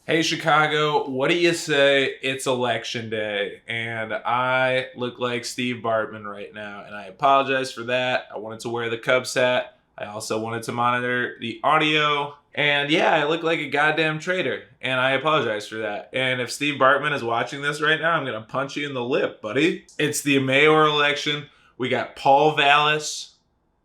Hey Chicago, what do you say? It's election day, and I look like Steve Bartman right now, and I apologize for that. I wanted to wear the Cubs hat. I also wanted to monitor the audio, and yeah, I look like a goddamn traitor, and I apologize for that. And if Steve Bartman is watching this right now, I'm gonna punch you in the lip, buddy. It's the mayoral election. We got Paul Vallis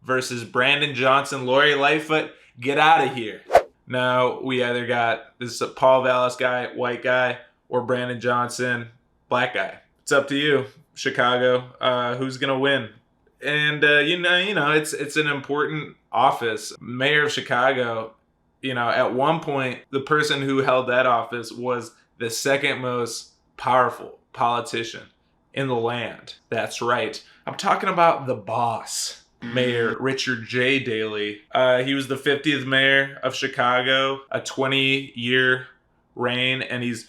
versus Brandon Johnson, Lori Lightfoot. Get out of here. Now we either got this Paul Vallis guy, white guy, or Brandon Johnson, black guy. It's up to you, Chicago. Who's gonna win? And it's an important office. Mayor of Chicago. At one point, the person who held that office was the second most powerful politician in the land. That's right. I'm talking about the boss. Mayor Richard J. Daley. He was the 50th mayor of Chicago, a 20-year reign, and he's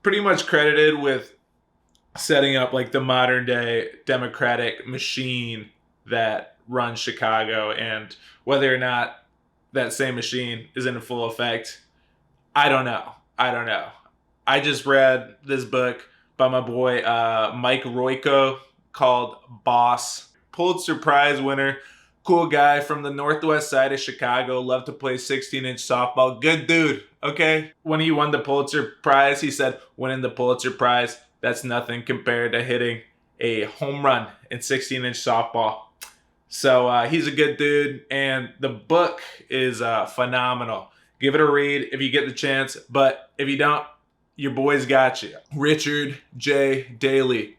pretty much credited with setting up like the modern day democratic machine that runs Chicago. And whether or not that same machine is in full effect, I don't know. I just read this book by my boy Mike Royko called Boss. Pulitzer Prize winner, cool guy from the northwest side of Chicago, loved to play 16-inch softball. Good dude, okay? When he won the Pulitzer Prize, he said, winning the Pulitzer Prize, that's nothing compared to hitting a home run in 16-inch softball. So he's a good dude, and the book is phenomenal. Give it a read if you get the chance, but if you don't, your boy's got you. Richard J. Daley.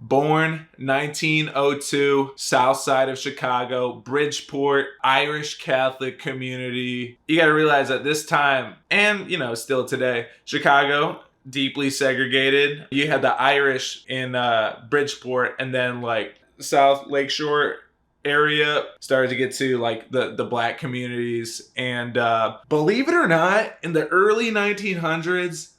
Born 1902, south side of Chicago, Bridgeport, Irish Catholic community. You got to realize at this time, and still today, Chicago, deeply segregated. You had the Irish in Bridgeport, and then like South Lakeshore area started to get to like the black communities. And believe it or not, in the early 1900s,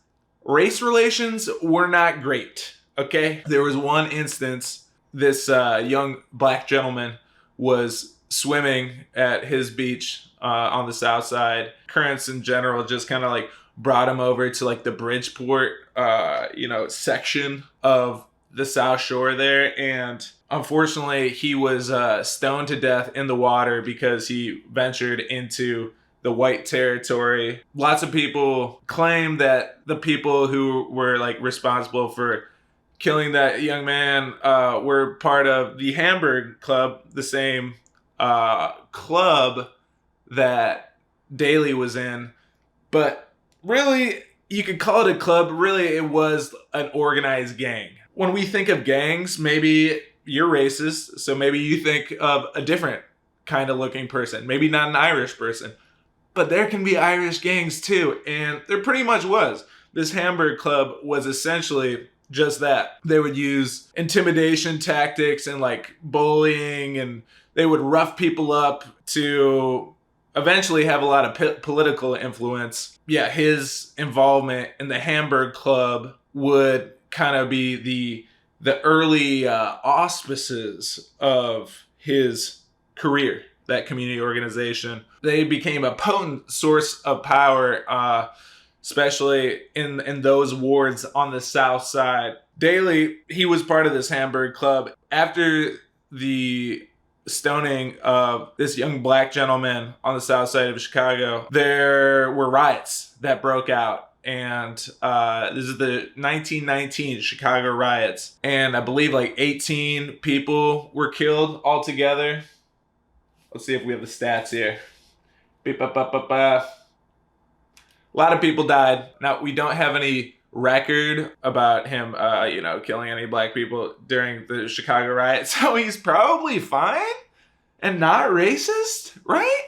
race relations were not great. Okay, there was one instance, this young black gentleman was swimming at his beach on the south side. Currents in general just kind of like brought him over to like the Bridgeport, section of the South Shore there. And unfortunately, he was stoned to death in the water because he ventured into the white territory. Lots of people claim that the people who were like responsible for killing that young man were part of the Hamburg Club, the same club that Daley was in. But really, you could call it a club. Really, it was an organized gang. When we think of gangs, maybe you're racist, so maybe you think of a different kind of looking person. Maybe not an Irish person. But there can be Irish gangs too, and there pretty much was. This Hamburg Club was essentially just that. They would use intimidation tactics and like bullying, and they would rough people up to eventually have a lot of political influence. Yeah, his involvement in the Hamburg Club would kind of be the early auspices of his career, that community organization. They became a potent source of power, especially in those wards on the south side. Daley, he was part of this Hamburg Club. After the stoning of this young black gentleman on the south side of Chicago, there were riots that broke out. And this is the 1919 Chicago riots. And I believe like 18 people were killed altogether. Let's see if we have the stats here. Beep, ba, ba, ba, ba. A lot of people died. Now, we don't have any record about him, killing any black people during the Chicago riot. So he's probably fine and not racist, right?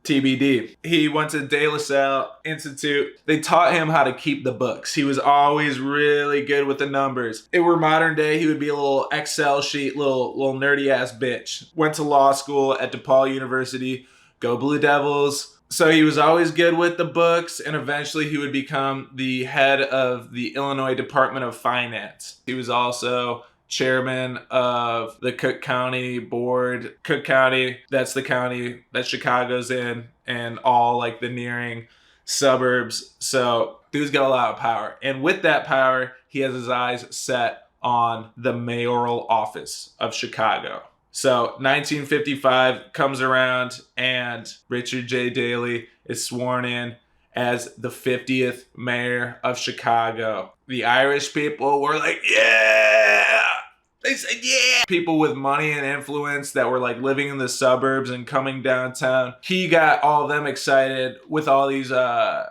TBD. He went to De La Salle Institute. They taught him how to keep the books. He was always really good with the numbers. If we're modern day, he would be a little Excel sheet, little nerdy ass bitch. Went to law school at DePaul University. Go Blue Devils. So he was always good with the books, and eventually he would become the head of the Illinois Department of Finance. He was also chairman of the Cook County Board. Cook County, that's the county that Chicago's in, and all like the nearing suburbs. So dude's got a lot of power. And with that power, he has his eyes set on the mayoral office of Chicago. So 1955 comes around and Richard J. Daley is sworn in as the 50th mayor of Chicago. The Irish people were like, yeah! They said, yeah! People with money and influence that were like living in the suburbs and coming downtown. He got all of them excited with all these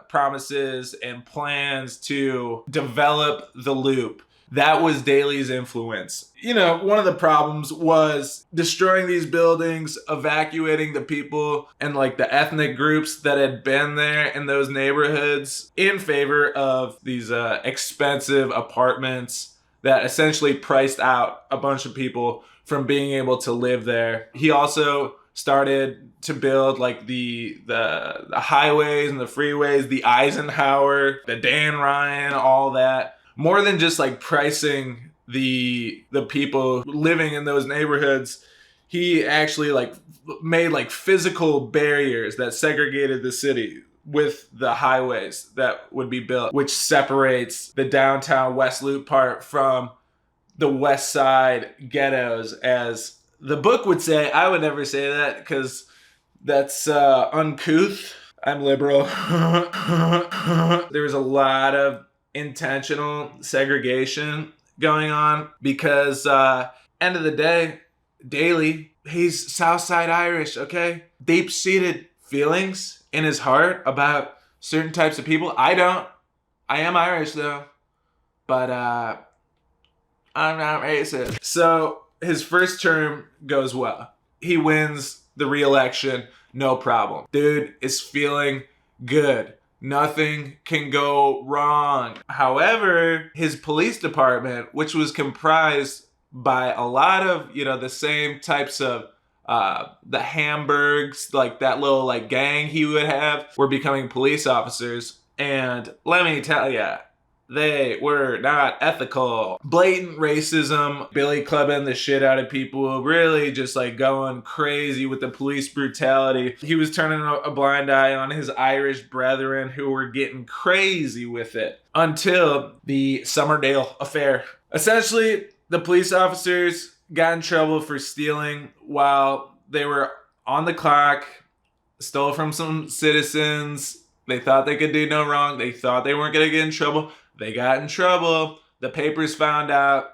promises and plans to develop the loop. That was Daley's influence. You know, one of the problems was destroying these buildings, evacuating the people and like the ethnic groups that had been there in those neighborhoods in favor of these expensive apartments that essentially priced out a bunch of people from being able to live there. He also started to build like the highways and the freeways, the Eisenhower, the Dan Ryan, all that. More than just like pricing the people living in those neighborhoods, he actually like made like physical barriers that segregated the city with the highways that would be built, which separates the downtown West Loop part from the West Side ghettos, as the book would say. I would never say that because that's uncouth. I'm liberal. There's a lot of intentional segregation going on because end of the day, Daley, he's Southside Irish, okay? Deep-seated feelings in his heart about certain types of people. I don't. I am Irish though, but I'm not racist. So his first term goes well. He wins the re-election, no problem. Dude is feeling good. Nothing can go wrong. However, his police department, which was comprised by a lot of, you know, the same types of the Hamburgs, like that little like gang he would have, were becoming police officers. And let me tell ya, they were not ethical. Blatant racism, billy clubbing the shit out of people, really just like going crazy with the police brutality. He was turning a blind eye on his Irish brethren who were getting crazy with it until the Summerdale affair. Essentially, the police officers got in trouble for stealing while they were on the clock, stole from some citizens. They thought they could do no wrong. They thought they weren't going to get in trouble. They got in trouble. The papers found out,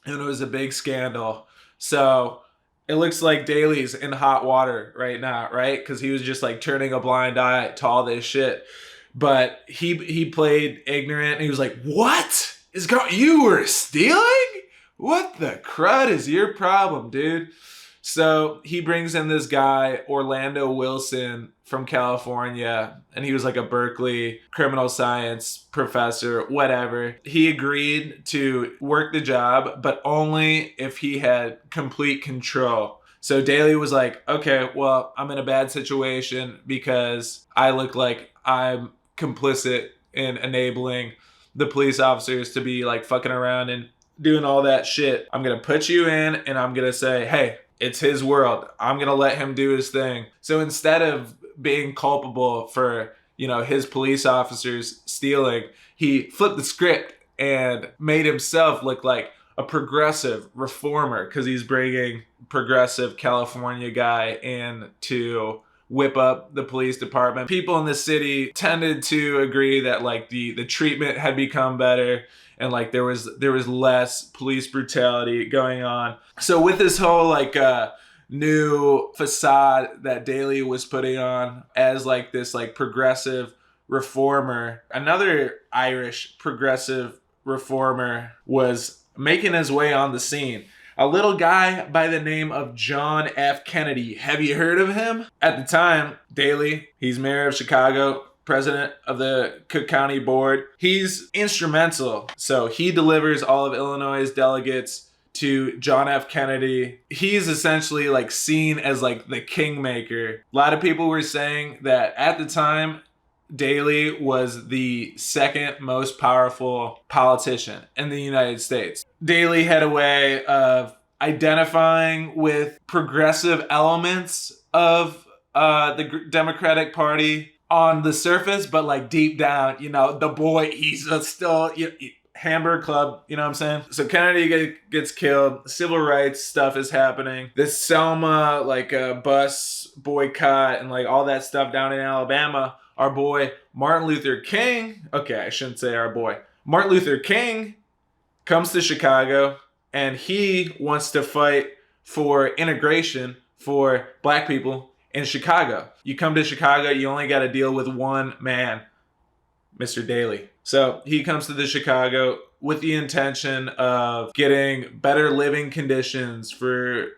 and it was a big scandal. So it looks like Daley's in hot water right now, right? Because he was just like turning a blind eye to all this shit. But he played ignorant. And he was like, "What is going? You were stealing? What the crud is your problem, dude?" So he brings in this guy, Orlando Wilson from California, and he was like a Berkeley criminal science professor, whatever. He agreed to work the job, but only if he had complete control. So Daley was like, okay, well, I'm in a bad situation because I look like I'm complicit in enabling the police officers to be like fucking around and doing all that shit. I'm going to put you in and I'm going to say, hey, it's his world. I'm going to let him do his thing. So instead of being culpable for, you know, his police officers stealing, he flipped the script and made himself look like a progressive reformer because he's bringing progressive California guy in to whip up the police department. People in the city tended to agree that like the treatment had become better and like there was less police brutality going on. So with this whole like new facade that Daley was putting on as like this like progressive reformer, another Irish progressive reformer was making his way on the scene. A little guy by the name of John F. Kennedy. Have you heard of him? At the time, Daley, he's mayor of Chicago, president of the Cook County Board. He's instrumental. So he delivers all of Illinois' delegates to John F. Kennedy. He's essentially like seen as like the kingmaker. A lot of people were saying that at the time, Daley was the second most powerful politician in the United States. Daley had a way of identifying with progressive elements of the Democratic Party on the surface, but like deep down, you know, the boy, he's still, Hamburg Club, you know what I'm saying? So Kennedy gets killed. Civil rights stuff is happening. This Selma, like bus boycott and like all that stuff down in Alabama. Our boy Martin Luther King, okay, I shouldn't say our boy. Martin Luther King comes to Chicago and he wants to fight for integration for black people in Chicago. You come to Chicago, you only got to deal with one man, Mr. Daley. So he comes to Chicago with the intention of getting better living conditions for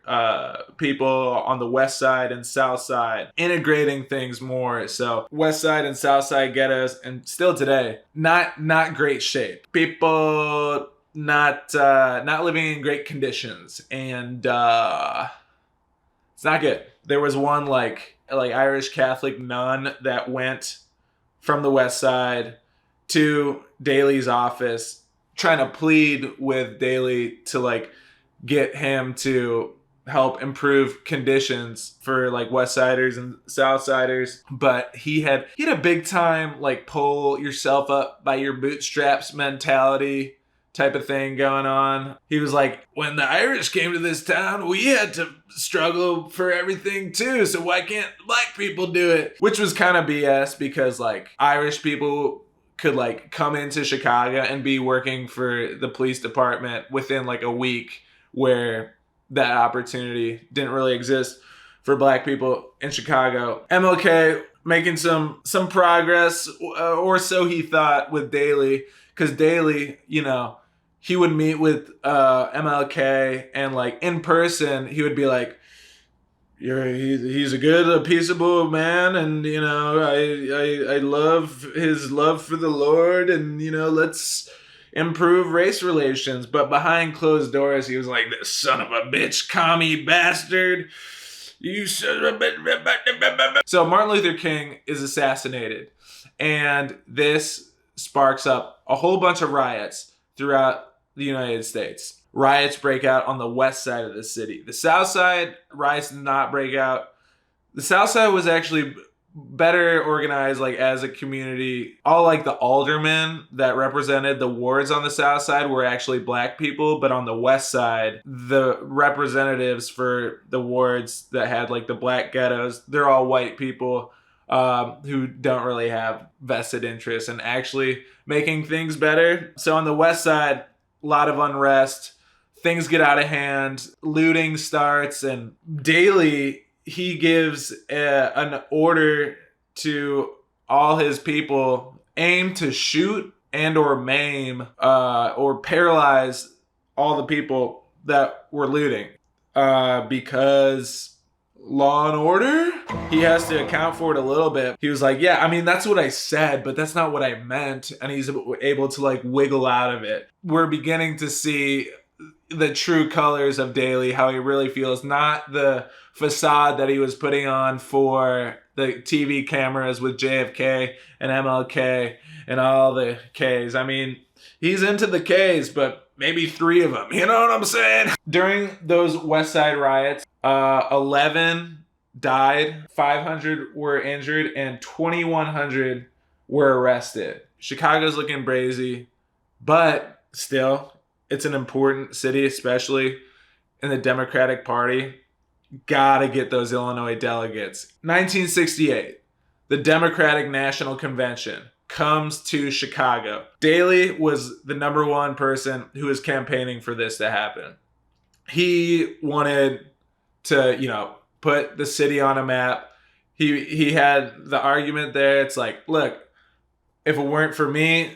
people on the west side and south side, integrating things more. So west side and south side ghettos, and still today, not great shape. People not living in great conditions, and it's not good. There was one like Irish Catholic nun that went from the west side to Daley's office trying to plead with Daley to like get him to help improve conditions for like west siders and south siders. But he had a big time like pull yourself up by your bootstraps mentality type of thing going on. He was like, when the Irish came to this town, we had to struggle for everything too, so why can't black people do it? Which was kind of BS, because like Irish people could like come into Chicago and be working for the police department within like a week, where that opportunity didn't really exist for black people in Chicago. MLK making some progress, or so he thought, with Daley, because Daley, you know, he would meet with MLK, and like in person, he would be like, he's a good, peaceable man, and you know, I love his love for the Lord, and you know, let's improve race relations. But behind closed doors, he was like, this son of a bitch, commie bastard. You son of a bitch. So Martin Luther King is assassinated, and this sparks up a whole bunch of riots throughout the United States. Riots break out on the west side of the city. The south side, riots did not break out. The south side was actually better organized, like as a community. All like the aldermen that represented the wards on the south side were actually black people, but on the west side, the representatives for the wards that had like the black ghettos, they're all white people who don't really have vested interest in actually making things better. So on the west side, a lot of unrest. Things get out of hand. Looting starts, and Daley, he gives an order to all his people: aim to shoot and or maim or paralyze all the people that were looting, because law and order, he has to account for it a little bit. He was like, yeah, I mean, that's what I said, but that's not what I meant. And he's able to like wiggle out of it. We're beginning to see the true colors of Daley, how he really feels, not the facade that he was putting on for the TV cameras with JFK and MLK and all the Ks. I mean, he's into the Ks, but maybe 3 of them. You know what I'm saying? During those West Side riots, 11 died, 500 were injured, and 2,100 were arrested. Chicago's looking brazy, but still, it's an important city, especially in the Democratic Party. Gotta get those Illinois delegates. 1968, the Democratic National Convention comes to Chicago. Daley was the number one person who was campaigning for this to happen. He wanted to, you know, put the city on a map. He had the argument there. It's like, look, if it weren't for me,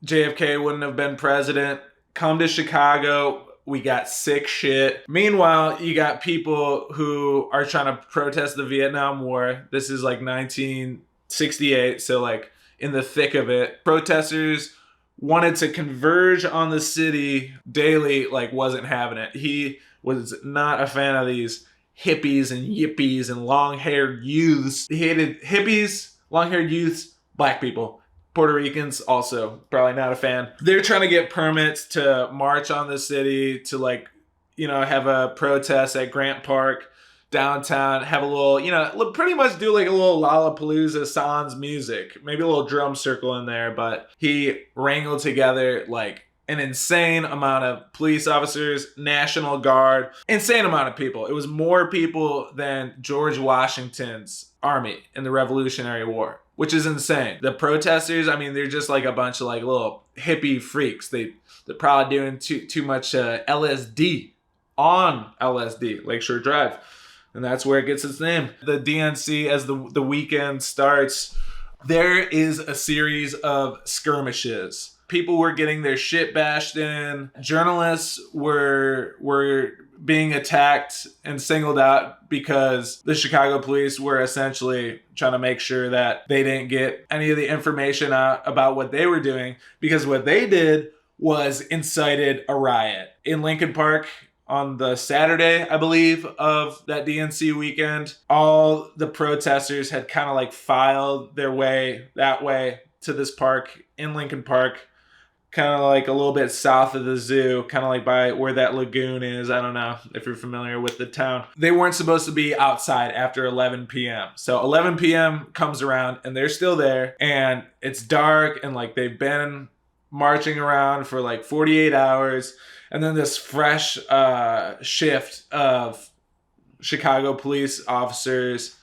JFK wouldn't have been president. Come to Chicago. We got sick shit. Meanwhile, you got people who are trying to protest the Vietnam War. This is like 1968, so like in the thick of it. Protesters wanted to converge on the city. Daley like wasn't having it. He was not a fan of these hippies and yippies and long-haired youths. He hated hippies, long-haired youths, black people. Puerto Ricans also probably not a fan. They're trying to get permits to march on the city, to like, you know, have a protest at Grant Park downtown, have a little, pretty much do like a little Lollapalooza sans music, maybe a little drum circle in there. But he wrangled together like an insane amount of police officers, National Guard, insane amount of people. It was more people than George Washington's army in the Revolutionary War, which is insane. The protesters, I mean, they're just like a bunch of like little hippie freaks. They're probably doing too much LSD on LSD, Lakeshore Drive. And that's where it gets its name. The DNC, as the weekend starts, there is a series of skirmishes. People were getting their shit bashed in. Journalists were being attacked and singled out because the Chicago police were essentially trying to make sure that they didn't get any of the information out about what they were doing, because what they did was incited a riot in Lincoln Park on the Saturday, I believe, of that DNC weekend. All the protesters had kind of like filed their way that way to this park in Lincoln Park, kind of like a little bit south of the zoo, kind of like by where that lagoon is. I don't know if you're familiar with the town. They weren't supposed to be outside after 11 p.m. So 11 p.m. comes around and they're still there, and it's dark, and like they've been marching around for like 48 hours. And then this fresh shift of Chicago police officers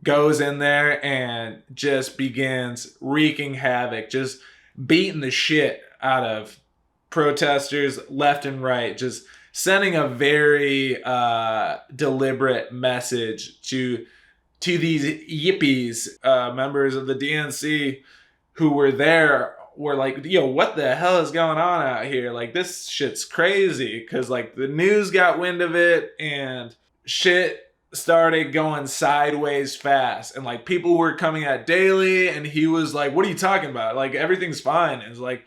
goes in there and just begins wreaking havoc, just beating the shit out of protesters left and right, just sending a very deliberate message to these yippies, members of the DNC who were there. Were like, yo, what the hell is going on out here? Like, this shit's crazy. Because, like, the news got wind of it and shit started going sideways fast. And, like, people were coming at Daley and he was like, what are you talking about? Like, everything's fine. And it's like,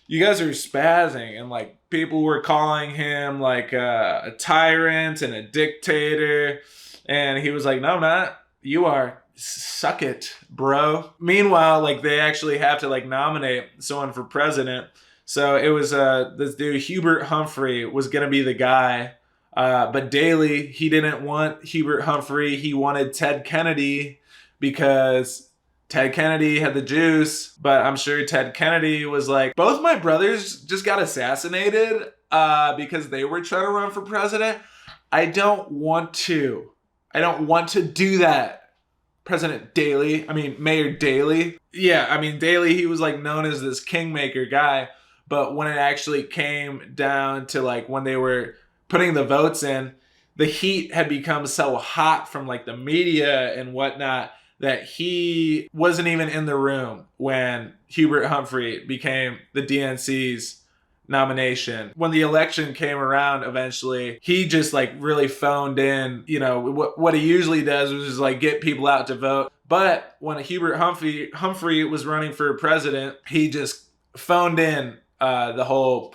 you guys are spazzing. And, like, people were calling him, like, a tyrant and a dictator. And he was like, no, I'm not. You are. Suck it, bro. Meanwhile, like, they actually have to like nominate someone for president. So it was this dude Hubert Humphrey was gonna be the guy, but Daley, he didn't want Hubert Humphrey. He wanted Ted Kennedy because Ted Kennedy had the juice. But I'm sure Ted Kennedy was like, both my brothers just got assassinated because they were trying to run for president. I don't want to do that. President Daley, Mayor Daley. Yeah, Daley, he was like known as this kingmaker guy, but when it actually came down to like when they were putting the votes in, the heat had become so hot from like the media and whatnot that he wasn't even in the room when Hubert Humphrey became the DNC's nomination. When the election came around eventually, he just like really phoned in, what he usually does was just like get people out to vote. But when Hubert Humphrey was running for president, he just phoned in the whole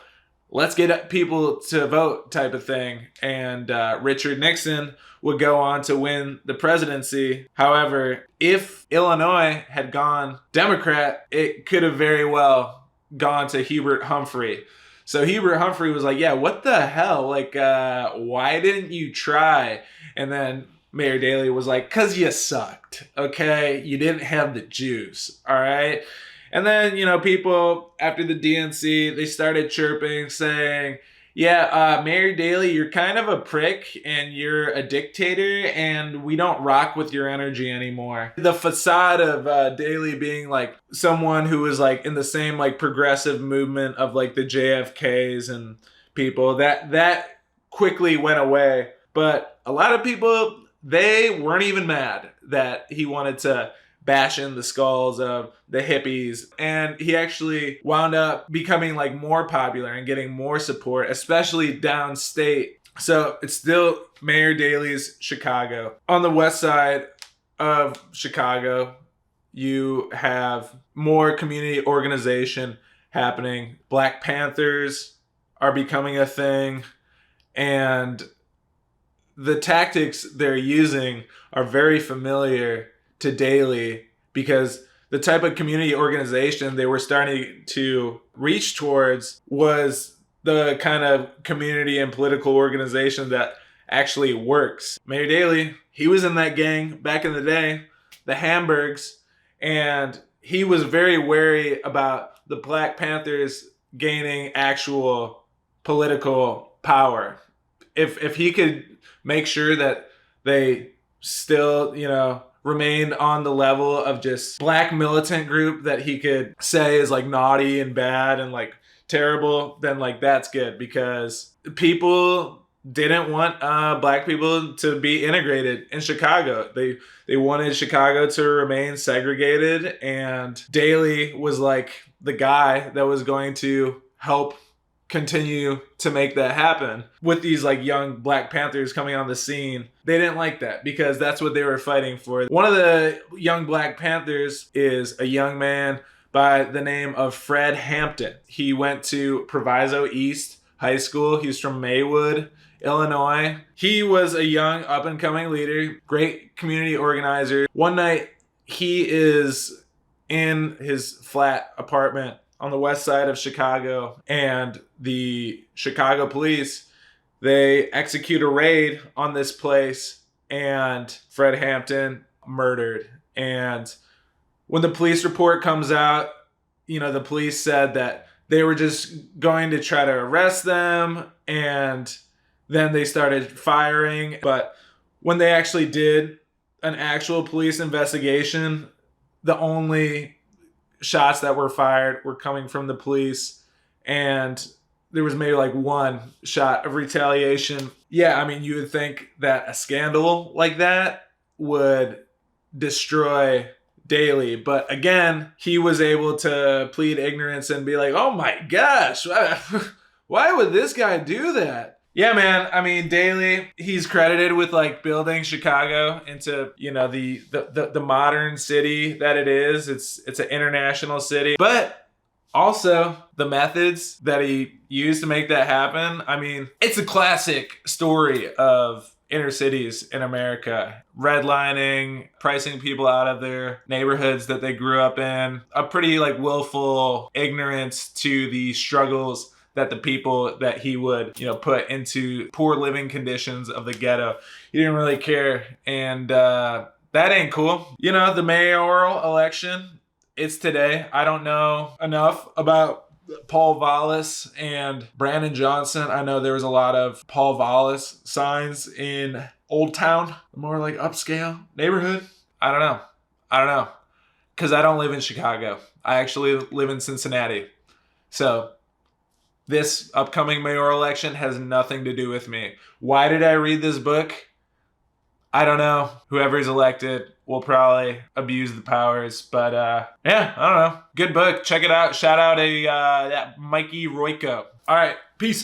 let's get people to vote type of thing. And Richard Nixon would go on to win the presidency. However, if Illinois had gone Democrat, it could have very well gone to Hubert Humphrey. So Hubert Humphrey was like, yeah, what the hell? Like, why didn't you try? And then Mayor Daley was like, because you sucked, okay? You didn't have the juice, all right? And then, people after the DNC, they started chirping, saying, yeah, Mayor Daley, you're kind of a prick and you're a dictator and we don't rock with your energy anymore. The facade of Daley being like someone who was like in the same like progressive movement of like the JFKs and people, that quickly went away. But a lot of people, they weren't even mad that he wanted to bash in the skulls of the hippies. And he actually wound up becoming like more popular and getting more support, especially downstate. So it's still Mayor Daley's Chicago. On the west side of Chicago, you have more community organization happening. Black Panthers are becoming a thing. And the tactics they're using are very familiar to Daley, because the type of community organization they were starting to reach towards was the kind of community and political organization that actually works. Mayor Daley, he was in that gang back in the day, the Hamburgs, and he was very wary about the Black Panthers gaining actual political power. If he could make sure that they still, remained on the level of just black militant group that he could say is like naughty and bad and like terrible, then like that's good, because people didn't want black people to be integrated in Chicago. They wanted Chicago to remain segregated, and Daley was like the guy that was going to help continue to make that happen. With these like young Black Panthers coming on the scene, they didn't like that because that's what they were fighting for. One of the young Black Panthers is a young man by the name of Fred Hampton. He went to Proviso East High School. He's from Maywood, Illinois. He was a young up-and-coming leader, great community organizer. One night, he is in his flat apartment on the west side of Chicago, and the Chicago police, they execute a raid on this place, and Fred Hampton murdered. And when the police report comes out, the police said that they were just going to try to arrest them, and then they started firing. But when they actually did an actual police investigation, the only shots that were fired were coming from the police, and there was maybe like one shot of retaliation. Yeah, I mean, you would think that a scandal like that would destroy Daley, but again, he was able to plead ignorance and be like, oh my gosh, why would this guy do that? Yeah, man. I mean, Daley, he's credited with like building Chicago into, the modern city that it is. It's an international city, but also the methods that he used to make that happen. I mean, it's a classic story of inner cities in America. Redlining, pricing people out of their neighborhoods that they grew up in. A pretty like willful ignorance to the struggles that the people that he would, put into poor living conditions of the ghetto. He didn't really care. And that ain't cool. The mayoral election, it's today. I don't know enough about Paul Vallis and Brandon Johnson. I know there was a lot of Paul Vallis signs in Old Town, more like upscale neighborhood. I don't know. Because I don't live in Chicago. I actually live in Cincinnati. So this upcoming mayoral election has nothing to do with me. Why did I read this book? I don't know. Whoever's elected will probably abuse the powers. But yeah, I don't know. Good book. Check it out. Shout out that Mikey Royko. All right. Peace.